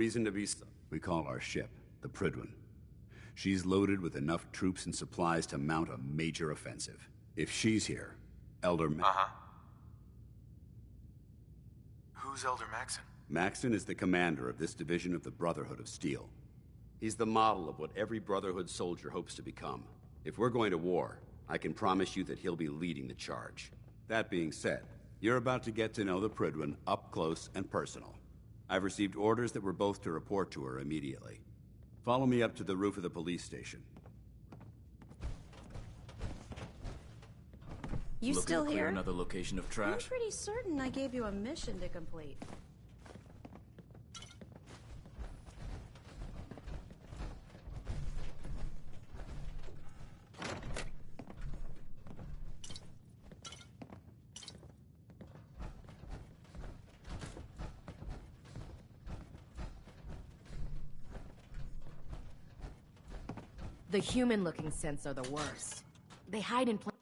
Reason to be... We call our ship the Prydwen. She's loaded with enough troops and supplies to mount a major offensive. If she's here, Who's Elder Maxon? Maxon is the commander of this division of the Brotherhood of Steel. He's the model of what every Brotherhood soldier hopes to become. If we're going to war, I can promise you that he'll be leading the charge. That being said, you're about to get to know the Prydwen up close and personal. I've received orders that we're both to report to her immediately. Follow me up to the roof of the police station. You Looking still to clear here? another location of I'm trash? pretty certain I gave you a mission to complete. The human-looking synths are the worst. They hide in plain...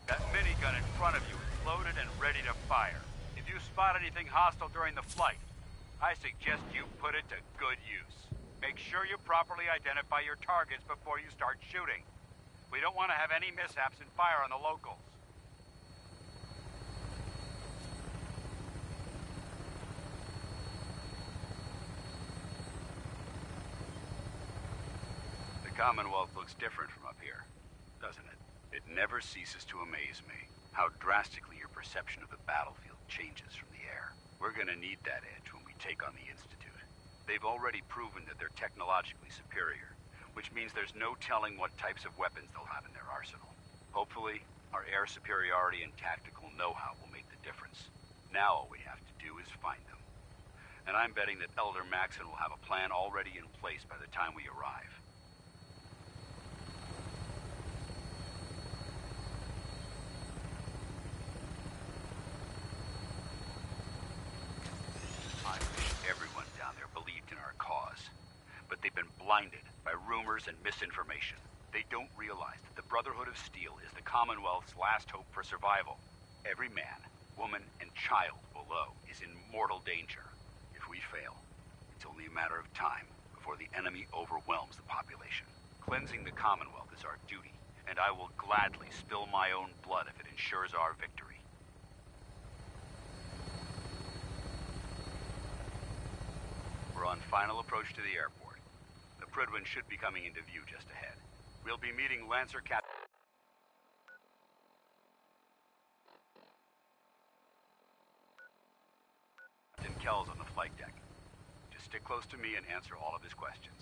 That minigun in front of you is loaded and ready to fire. If you spot anything hostile during the flight, I suggest you put it to good use. Make sure you properly identify your targets before you start shooting. We don't want to have any mishaps and fire on the locals. The Commonwealth looks different from up here, doesn't it? It never ceases to amaze me how drastically your perception of the battlefield changes from the air. We're gonna need that edge when we take on the Institute. They've already proven that they're technologically superior, which means there's no telling what types of weapons they'll have in their arsenal. Hopefully, our air superiority and tactical know-how will make the difference. Now all we have to do is find them. And I'm betting that Elder Maxon will have a plan already in place by the time we arrive. I wish everyone down there believed in our cause. But they've been blinded by rumors and misinformation. They don't realize that the Brotherhood of Steel is the Commonwealth's last hope for survival. Every man, woman, and child below is in mortal danger. If we fail, it's only a matter of time before the enemy overwhelms the population. Cleansing the Commonwealth is our duty, and I will gladly spill my own blood if it ensures our victory. We're on final approach to the airport. The Prydwen should be coming into view just ahead. We'll be meeting Lancer Captain Kells on the flight deck. Just stick close to me and answer all of his questions.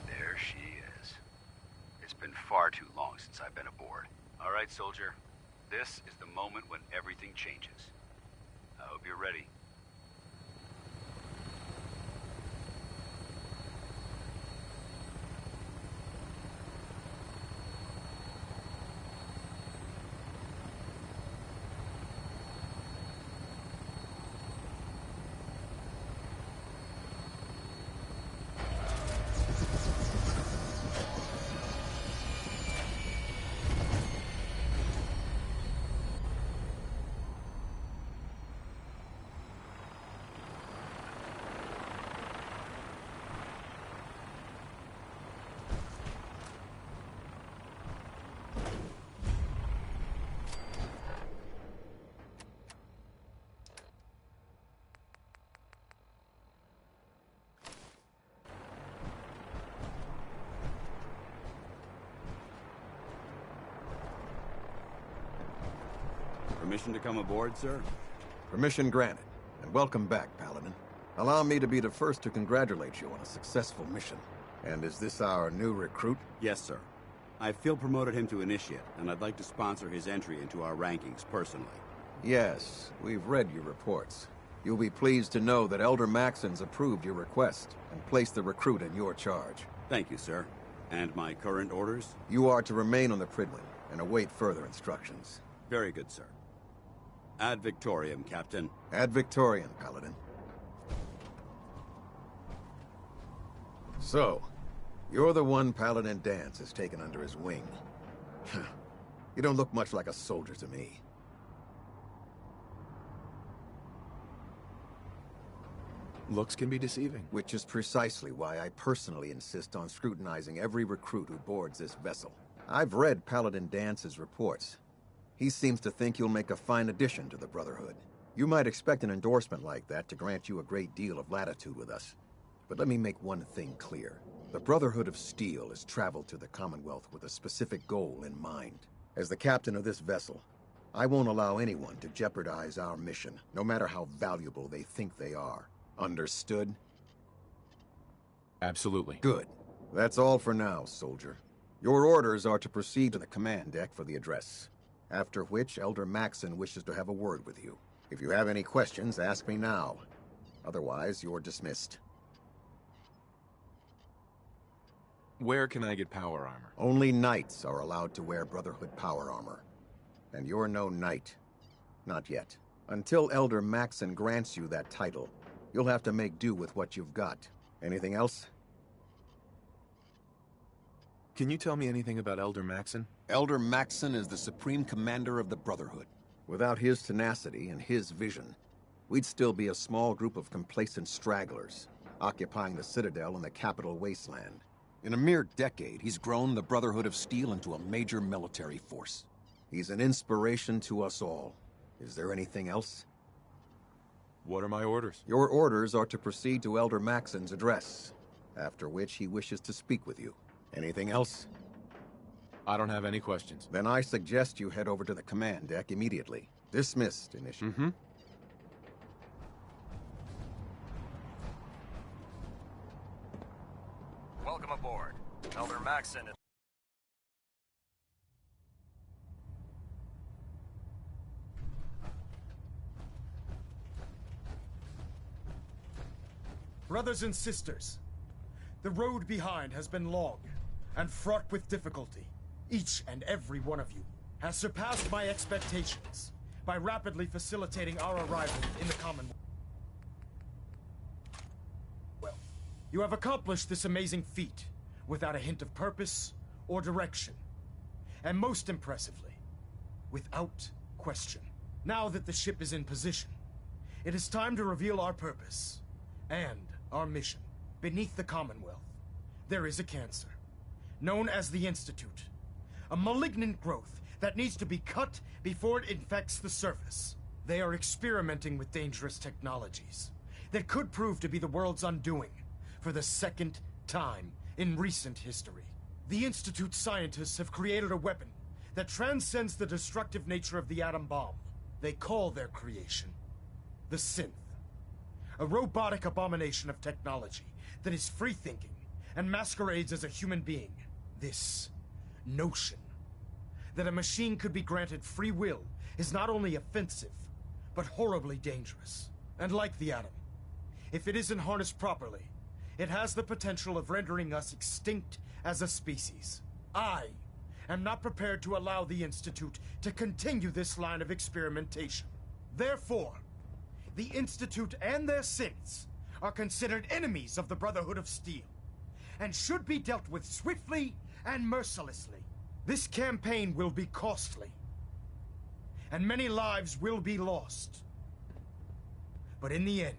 There she is. It's been far too long since I've been aboard. All right, soldier. This is the moment when everything changes. I hope you're ready. Permission to come aboard, sir? Permission granted, and welcome back, Paladin. Allow me to be the first to congratulate you on a successful mission. And is this our new recruit? Yes, sir. I feel promoted him to initiate, and I'd like to sponsor his entry into our rankings personally. Yes, we've read your reports. You'll be pleased to know that Elder Maxon's approved your request and placed the recruit in your charge. Thank you, sir. And my current orders? You are to remain on the Prydwen and await further instructions. Very good, sir. Ad Victoriam, Captain. Ad Victoriam, Paladin. So, you're the one Paladin Danse has taken under his wing. You don't look much like a soldier to me. Looks can be deceiving. Which is precisely why I personally insist on scrutinizing every recruit who boards this vessel. I've read Paladin Dance's reports. He seems to think you'll make a fine addition to the Brotherhood. You might expect an endorsement like that to grant you a great deal of latitude with us. But let me make one thing clear. The Brotherhood of Steel has traveled to the Commonwealth with a specific goal in mind. As the captain of this vessel, I won't allow anyone to jeopardize our mission, no matter how valuable they think they are. Understood? Absolutely. Good. That's all for now, soldier. Your orders are to proceed to the command deck for the address. After which, Elder Maxon wishes to have a word with you. If you have any questions, ask me now. Otherwise, you're dismissed. Where can I get power armor? Only knights are allowed to wear Brotherhood power armor. And you're no knight. Not yet. Until Elder Maxon grants you that title, you'll have to make do with what you've got. Anything else? Can you tell me anything about Elder Maxon? Elder Maxon is the Supreme Commander of the Brotherhood. Without his tenacity and his vision, we'd still be a small group of complacent stragglers, occupying the Citadel and the capital wasteland. In a mere decade, he's grown the Brotherhood of Steel into a major military force. He's an inspiration to us all. Is there anything else? What are my orders? Your orders are to proceed to Elder Maxon's address, after which he wishes to speak with you. Anything else? I don't have any questions. Then I suggest you head over to the command deck immediately. Dismissed, Initiate. Mm-hmm. Welcome aboard. Elder Maxon. Brothers and sisters, the road behind has been long and fraught with difficulty. Each and every one of you has surpassed my expectations by rapidly facilitating our arrival in the Commonwealth. Well, you have accomplished this amazing feat without a hint of purpose or direction. And most impressively, without question. Now that the ship is in position, it is time to reveal our purpose and our mission. Beneath the Commonwealth, there is a cancer, known as the Institute. A malignant growth that needs to be cut before it infects the surface. They are experimenting with dangerous technologies that could prove to be the world's undoing for the second time in recent history. The Institute scientists have created a weapon that transcends the destructive nature of the atom bomb. They call their creation the Synth. A robotic abomination of technology that is free-thinking and masquerades as a human being. This notion that a machine could be granted free will is not only offensive, but horribly dangerous. And like the atom, if it isn't harnessed properly, it has the potential of rendering us extinct as a species. I am not prepared to allow the Institute to continue this line of experimentation. Therefore, the Institute and their synths are considered enemies of the Brotherhood of Steel, and should be dealt with swiftly and mercilessly. This campaign will be costly, and many lives will be lost. But in the end,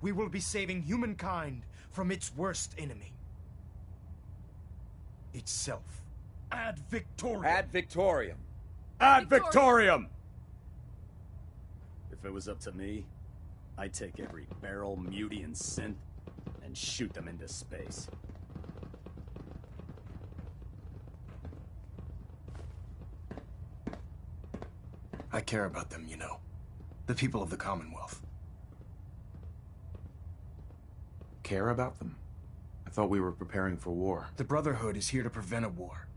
we will be saving humankind from its worst enemy. Itself. Ad Victoriam! Ad Victoriam! Ad Victoriam! If it was up to me, I'd take every barrel, mutie, and synth and shoot them into space. I care about them, you know. The people of the Commonwealth. Care about them? I thought we were preparing for war. The Brotherhood is here to prevent a war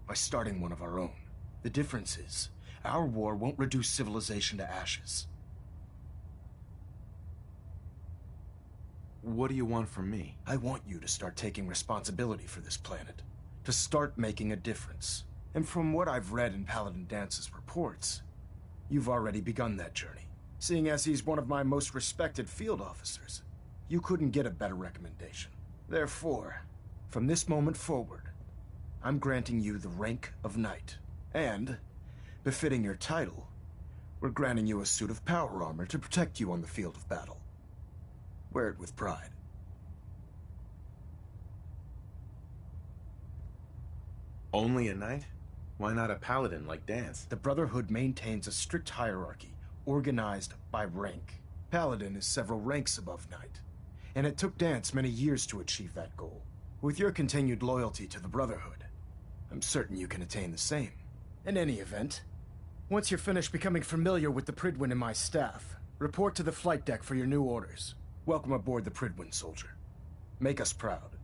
by starting one of our own. The difference is, our war won't reduce civilization to ashes. What do you want from me? I want you to start taking responsibility for this planet. To start making a difference. And from what I've read in Paladin Dance's reports, you've already begun that journey. Seeing as he's one of my most respected field officers, you couldn't get a better recommendation. Therefore, from this moment forward, I'm granting you the rank of Knight. And, befitting your title, we're granting you a suit of power armor to protect you on the field of battle. Wear it with pride. Only a knight? Why not a paladin like Dance? The Brotherhood maintains a strict hierarchy, organized by rank. Paladin is several ranks above Knight, and it took Dance many years to achieve that goal. With your continued loyalty to the Brotherhood, I'm certain you can attain the same. In any event, once you're finished becoming familiar with the Prydwen and my staff, report to the flight deck for your new orders. Welcome aboard the Prydwen, soldier. Make us proud.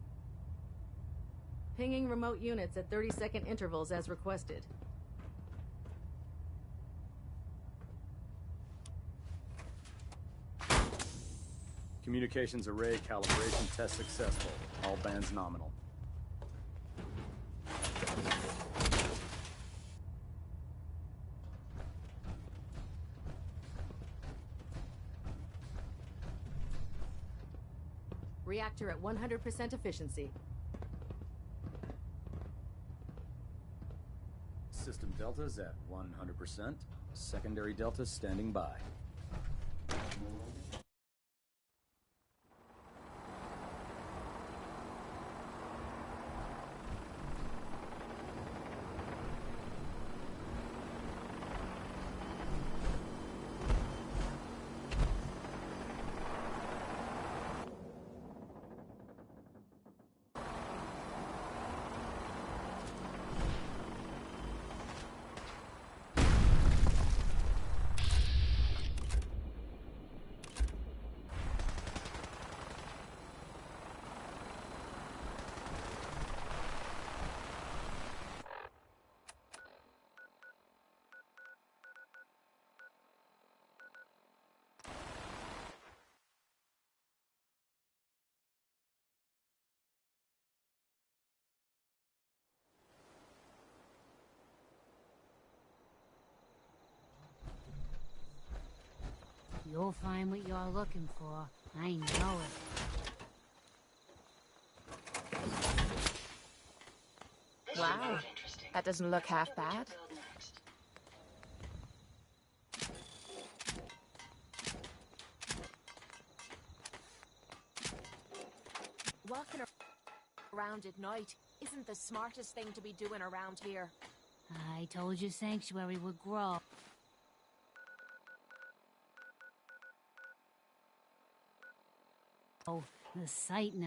Pinging remote units at 30-second intervals as requested. Communications array calibration test successful. All bands nominal. Reactor at 100% efficiency. System deltas at 100%. Secondary deltas standing by. You'll find what you're looking for. I know it. Wow, that doesn't look half bad. Walking around at night isn't the smartest thing to be doing around here. I told you Sanctuary would grow. Oh, the sight now.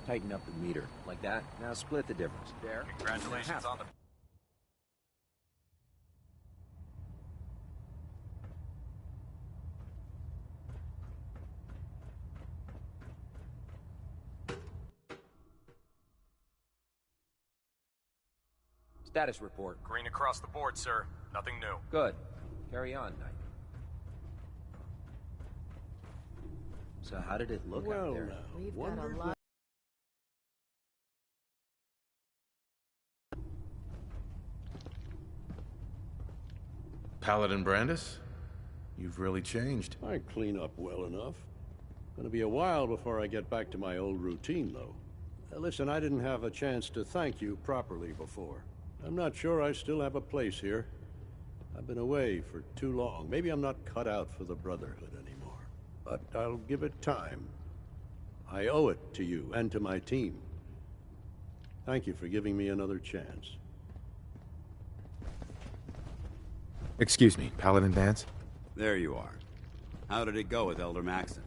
Tighten up the meter. Like that. Now split the difference. There. Congratulations on the... Status report. Green across the board, sir. Nothing new. Good. Carry on, Knight. So how did it look out there? We've got a lot. Paladin Brandis? You've really changed. I clean up well enough. Gonna be a while before I get back to my old routine, though. Listen, I didn't have a chance to thank you properly before. I'm not sure I still have a place here. I've been away for too long. Maybe I'm not cut out for the Brotherhood anymore. But I'll give it time. I owe it to you and to my team. Thank you for giving me another chance. Excuse me, Paladin Danse? There you are. How did it go with Elder Maxon?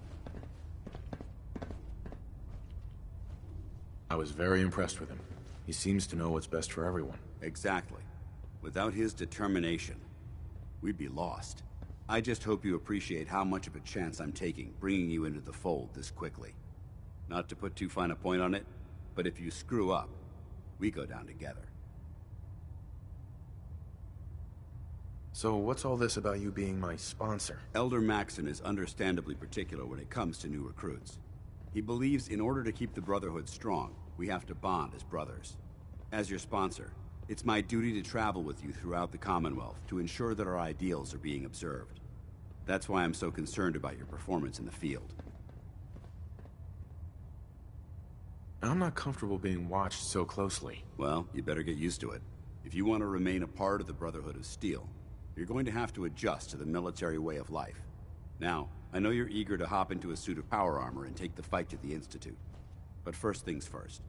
I was very impressed with him. He seems to know what's best for everyone. Exactly. Without his determination, we'd be lost. I just hope you appreciate how much of a chance I'm taking bringing you into the fold this quickly. Not to put too fine a point on it, but if you screw up, we go down together. So what's all this about you being my sponsor? Elder Maxon is understandably particular when it comes to new recruits. He believes in order to keep the Brotherhood strong, we have to bond as brothers. As your sponsor, it's my duty to travel with you throughout the Commonwealth to ensure that our ideals are being observed. That's why I'm so concerned about your performance in the field. I'm not comfortable being watched so closely. Well, you better get used to it. If you want to remain a part of the Brotherhood of Steel, you're going to have to adjust to the military way of life. Now, I know you're eager to hop into a suit of power armor and take the fight to the Institute. But first things first.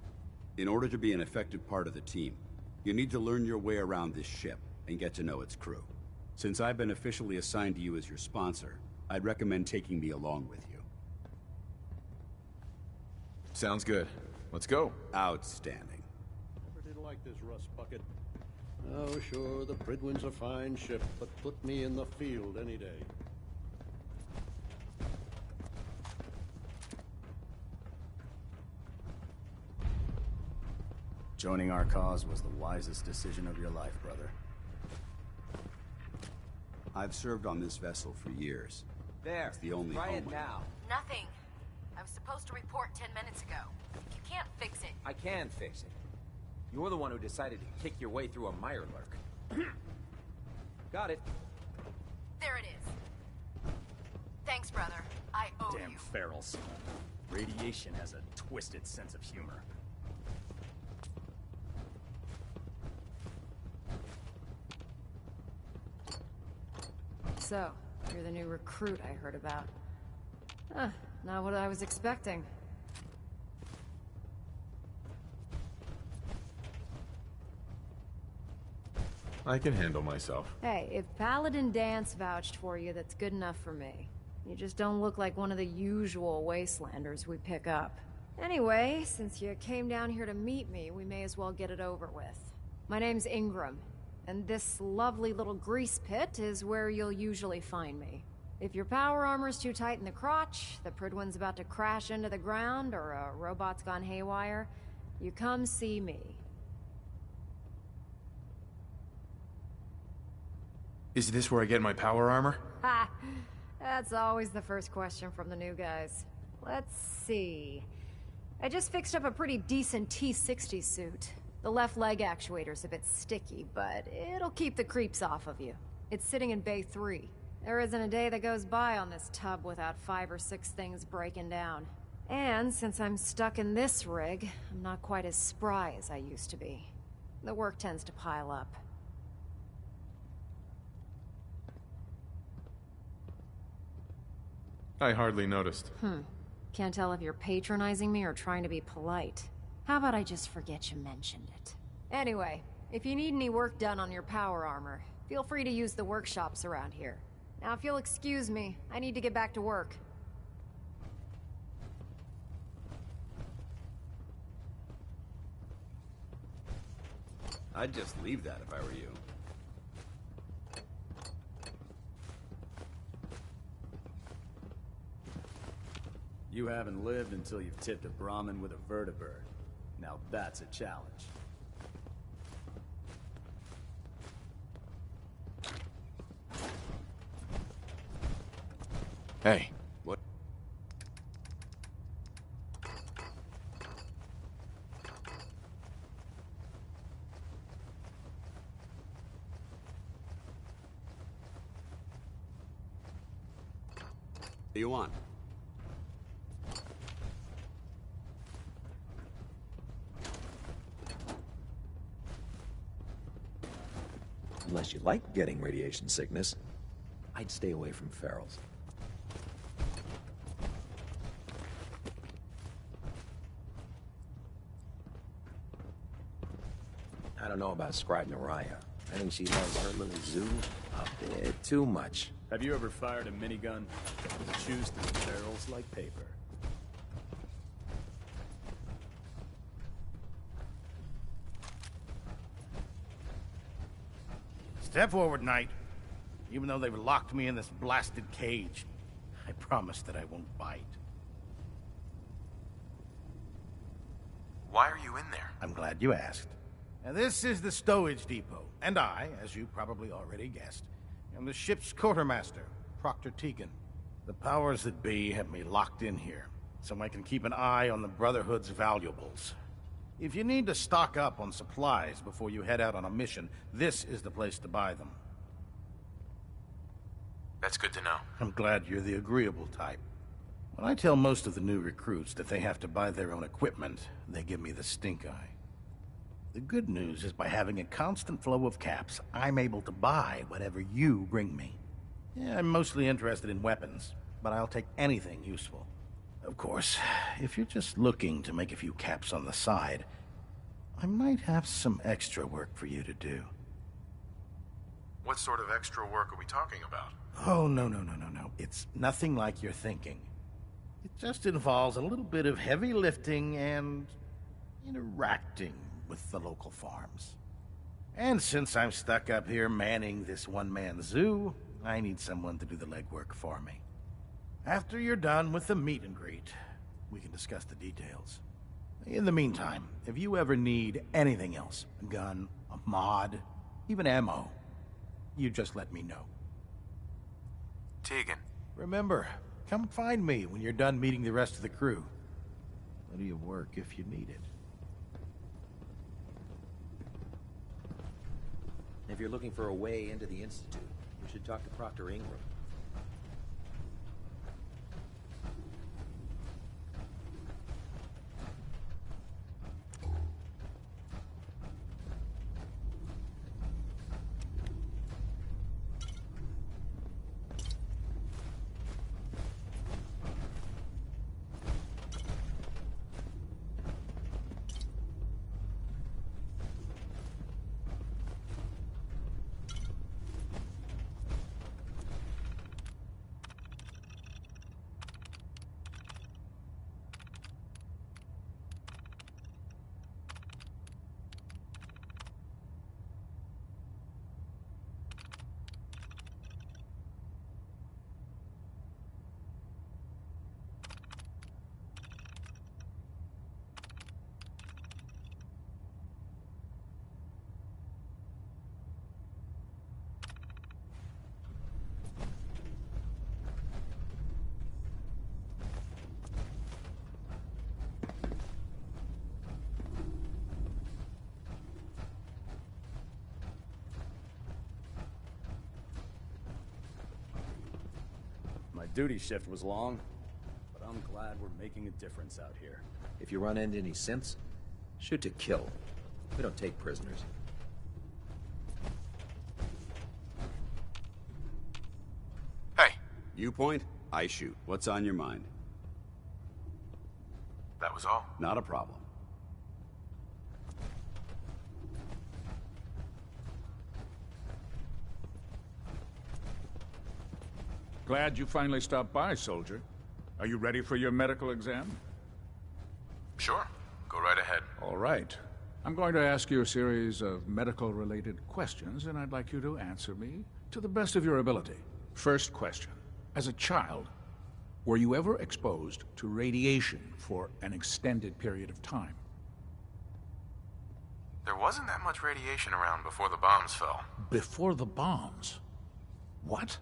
In order to be an effective part of the team, you need to learn your way around this ship and get to know its crew. Since I've been officially assigned to you as your sponsor, I'd recommend taking me along with you. Sounds good. Let's go. Outstanding. Never did like this rust bucket. Oh, sure, the Prydwen's a fine ship, but put me in the field any day. Joining our cause was the wisest decision of your life, brother. I've served on this vessel for years. There. It's the only Try home it now. Nothing. I was supposed to report 10 minutes ago. You can't fix it. I can fix it. You're the one who decided to kick your way through a Mirelurk. Got it. There it is. Thanks, brother. I owe Damn you. ferals. Radiation has a twisted sense of humor. So, you're the new recruit I heard about. Huh, not what I was expecting. I can handle myself. Hey, if Paladin Danse vouched for you, that's good enough for me. You just don't look like one of the usual wastelanders we pick up. Anyway, since you came down here to meet me, we may as well get it over with. My name's Ingram, and this lovely little grease pit is where you'll usually find me. If your power armor's too tight in the crotch, the Prydwen's about to crash into the ground, or a robot's gone haywire, you come see me. Is this where I get my power armor? Ha! That's always the first question from the new guys. Let's see. I just fixed up a pretty decent T-60 suit. The left leg actuator's a bit sticky, but it'll keep the creeps off of you. It's sitting in Bay 3. There isn't a day that goes by on this tub without 5 or 6 things breaking down. And since I'm stuck in this rig, I'm not quite as spry as I used to be. The work tends to pile up. I hardly noticed. Can't tell if you're patronizing me or trying to be polite. How about I just forget you mentioned it? Anyway, if you need any work done on your power armor, feel free to use the workshops around here. Now, if you'll excuse me, I need to get back to work. I'd just leave that if I were you. You haven't lived until you've tipped a Brahmin with a vertibird. Now that's a challenge. Hey. What? What do you want? Unless you like getting radiation sickness, I'd stay away from ferals. I don't know about Scribe Naraya. I think she loves her little zoo a bit too much. Have you ever fired a minigun? It chews through barrels like paper. Step forward, Knight. Even though they've locked me in this blasted cage, I promise that I won't bite. Why are you in there? I'm glad you asked. Now, this is the stowage depot, and I, as you probably already guessed, am the ship's quartermaster, Proctor Tegan. The powers that be have me locked in here, so I can keep an eye on the Brotherhood's valuables. If you need to stock up on supplies before you head out on a mission, this is the place to buy them. That's good to know. I'm glad you're the agreeable type. When I tell most of the new recruits that they have to buy their own equipment, they give me the stink eye. The good news is by having a constant flow of caps, I'm able to buy whatever you bring me. Yeah, I'm mostly interested in weapons, but I'll take anything useful. Of course, if you're just looking to make a few caps on the side, I might have some extra work for you to do. What sort of extra work are we talking about? Oh, no. It's nothing like you're thinking. It just involves a little bit of heavy lifting and interacting with the local farms. And since I'm stuck up here manning this one-man zoo, I need someone to do the legwork for me. After you're done with the meet and greet, we can discuss the details. In the meantime, if you ever need anything else, a gun, a mod, even ammo, you just let me know. Tegan. Remember, come find me when you're done meeting the rest of the crew. Plenty of work if you need it. If you're looking for a way into the Institute, you should talk to Proctor Ingram. My duty shift was long, but I'm glad we're making a difference out here. If you run into any synths, shoot to kill. We don't take prisoners. Hey. You point, I shoot. What's on your mind? That was all. Not a problem. Glad you finally stopped by, soldier. Are you ready for your medical exam? Sure. Go right ahead. All right. I'm going to ask you a series of medical-related questions, and I'd like you to answer me to the best of your ability. First question. As a child, were you ever exposed to radiation for an extended period of time? There wasn't that much radiation around before the bombs fell. Before the bombs? What?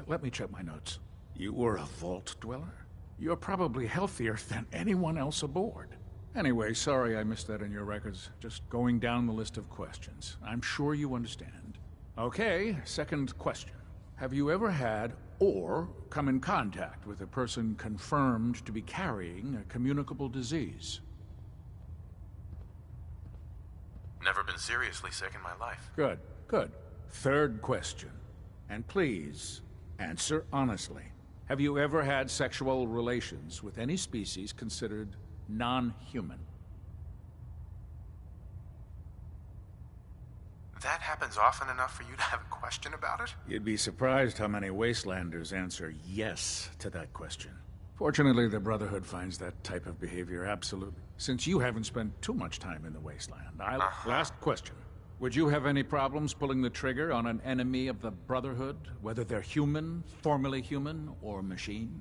Let me check my notes. You were a vault dweller? You're probably healthier than anyone else aboard. Anyway, sorry I missed that in your records. Just going down the list of questions. I'm sure you understand. Okay, second question. Have you ever had or come in contact with a person confirmed to be carrying a communicable disease? Never been seriously sick in my life. Good, good. Third question. And please, answer honestly. Have you ever had sexual relations with any species considered non-human? That happens often enough for you to have a question about it? You'd be surprised how many Wastelanders answer yes to that question. Fortunately, the Brotherhood finds that type of behavior absolutely. Since you haven't spent too much time in the Wasteland, Last question. Would you have any problems pulling the trigger on an enemy of the Brotherhood, whether they're human, formerly human, or machine?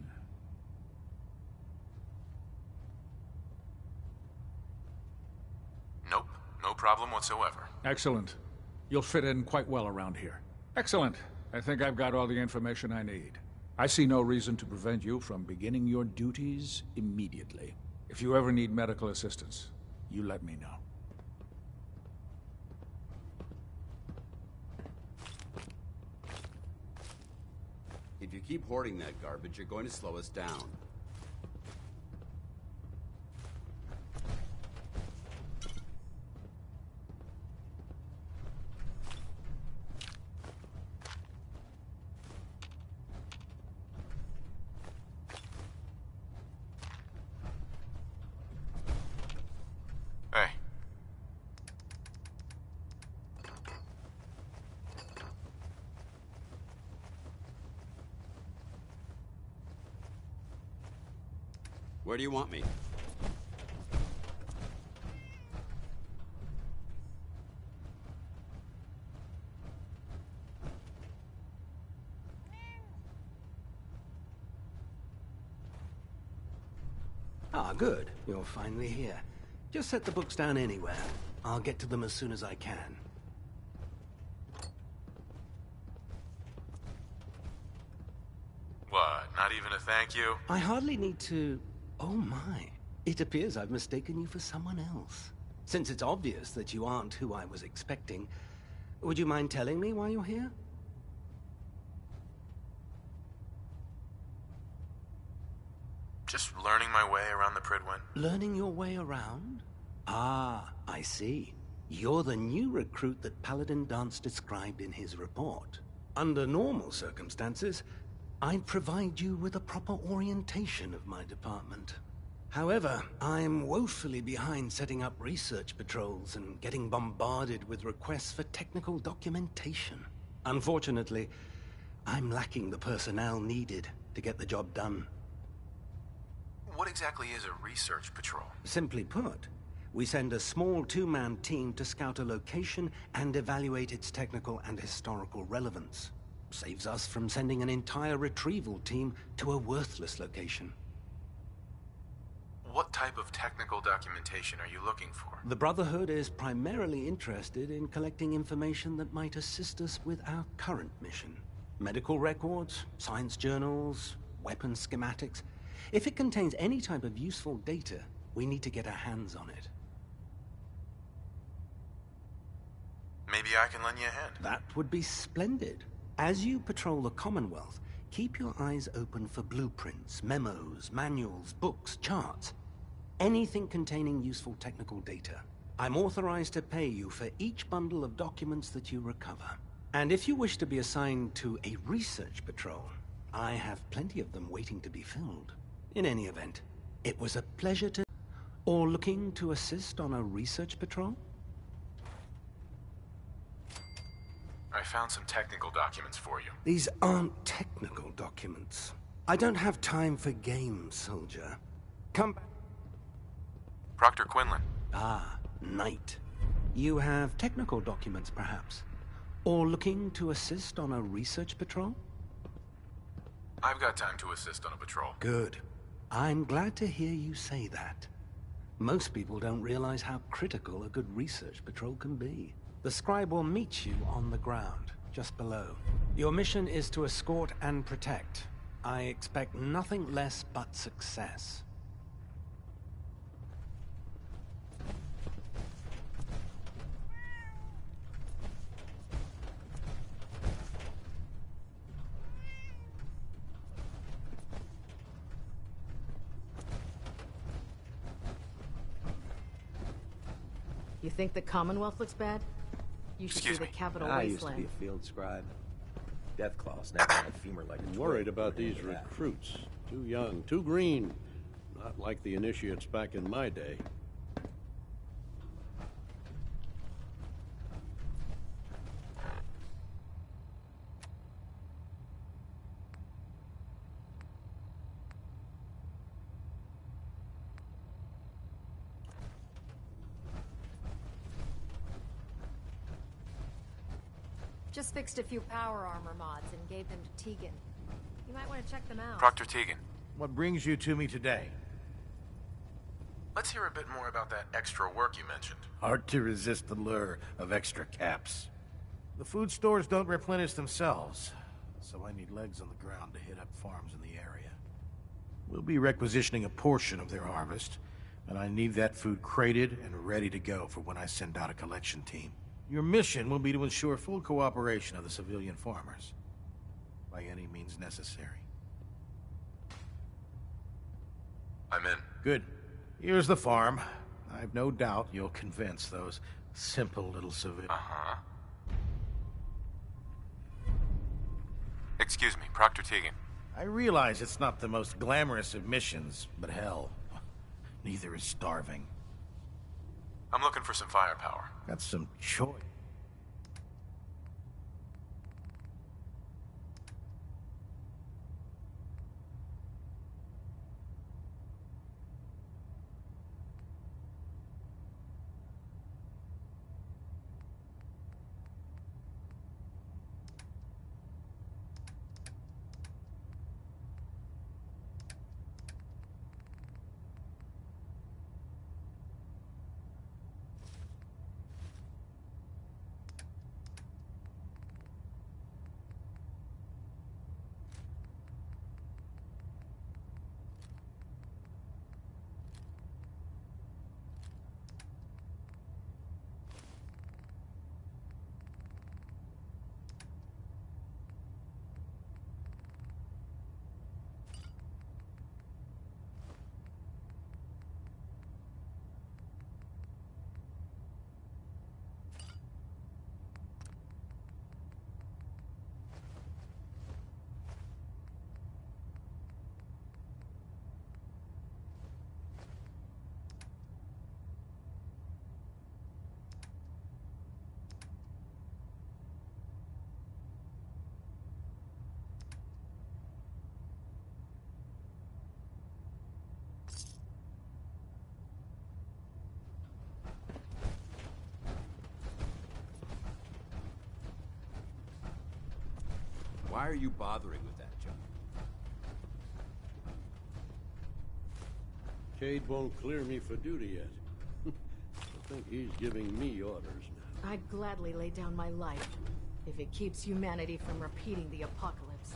Nope. No problem whatsoever. Excellent. You'll fit in quite well around here. Excellent. I think I've got all the information I need. I see no reason to prevent you from beginning your duties immediately. If you ever need medical assistance, you let me know. If you keep hoarding that garbage, you're going to slow us down. Hey. Where do you want me? Ah, good. You're finally here. Just set the books down anywhere. I'll get to them as soon as I can. What, not even a thank you? I hardly need to... Oh my. It appears I've mistaken you for someone else. Since it's obvious that you aren't who I was expecting, would you mind telling me why you're here? Just learning my way around the Prydwen. Learning your way around? Ah, I see. You're the new recruit that Paladin Danse described in his report. Under normal circumstances, I'd provide you with a proper orientation of my department. However, I'm woefully behind setting up research patrols and getting bombarded with requests for technical documentation. Unfortunately, I'm lacking the personnel needed to get the job done. What exactly is a research patrol? Simply put, we send a small two-man team to scout a location and evaluate its technical and historical relevance. Saves us from sending an entire retrieval team to a worthless location. What type of technical documentation are you looking for? The Brotherhood is primarily interested in collecting information that might assist us with our current mission. Medical records, science journals, weapon schematics. If it contains any type of useful data, we need to get our hands on it. Maybe I can lend you a hand. That would be splendid. As you patrol the Commonwealth, keep your eyes open for blueprints, memos, manuals, books, charts. Anything containing useful technical data. I'm authorized to pay you for each bundle of documents that you recover. And if you wish to be assigned to a research patrol, I have plenty of them waiting to be filled. In any event, it was a pleasure to... Or looking to assist on a research patrol? I found some technical documents for you. These aren't technical documents. I don't have time for games, soldier. Come back. Proctor Quinlan. Ah, Knight. You have technical documents, perhaps? Or looking to assist on a research patrol? I've got time to assist on a patrol. Good. I'm glad to hear you say that. Most people don't realize how critical a good research patrol can be. The scribe will meet you on the ground, just below. Your mission is to escort and protect. I expect nothing less but success. You think the Commonwealth looks bad? You should see the Capital I used to Wasteland. be a field scribe. Deathclaw snapped my femur like a I'm twig. worried about these recruits. Too young, too green. Not like the initiates back in my day. Just fixed a few power armor mods and gave them to Tegan. You might want to check them out. Proctor Tegan. What brings you to me today? Let's hear a bit more about that extra work you mentioned. Hard to resist the lure of extra caps. The food stores don't replenish themselves, so I need legs on the ground to hit up farms in the area. We'll be requisitioning a portion of their harvest, and I need that food crated and ready to go for when I send out a collection team. Your mission will be to ensure full cooperation of the civilian farmers, by any means necessary. I'm in. Good. Here's the farm. I've no doubt you'll convince those simple little civilians. Uh-huh. Excuse me, Proctor Tegan. I realize it's not the most glamorous of missions, but hell, neither is starving. I'm looking for some firepower. Got some choice. Why are you bothering with that junk? Cade won't clear me for duty yet. I think he's giving me orders now. I'd gladly lay down my life if it keeps humanity from repeating the apocalypse.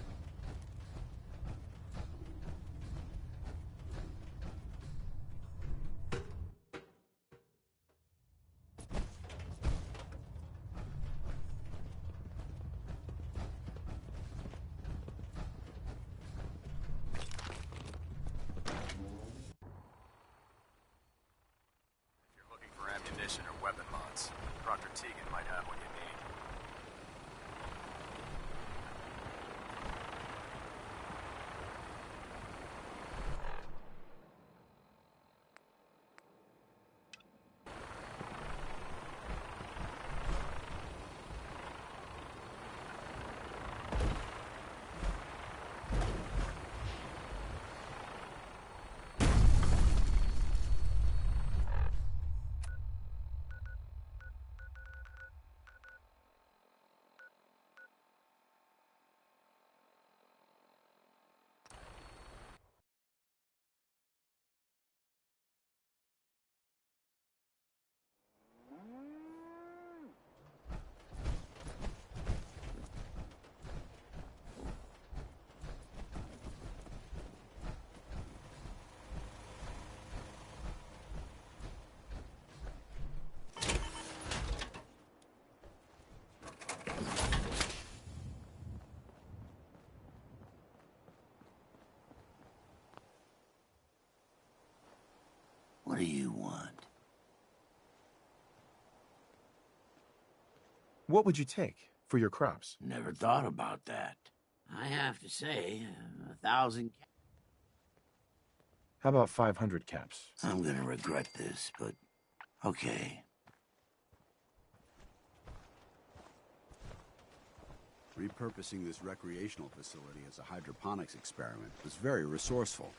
Ammunition or weapon mods. Proctor Tegan might have what you need. What do you want? What would you take for your crops? Never thought about that. I have to say, 1,000... How about 500 caps? I'm gonna regret this, but okay. Repurposing this recreational facility as a hydroponics experiment was very resourceful.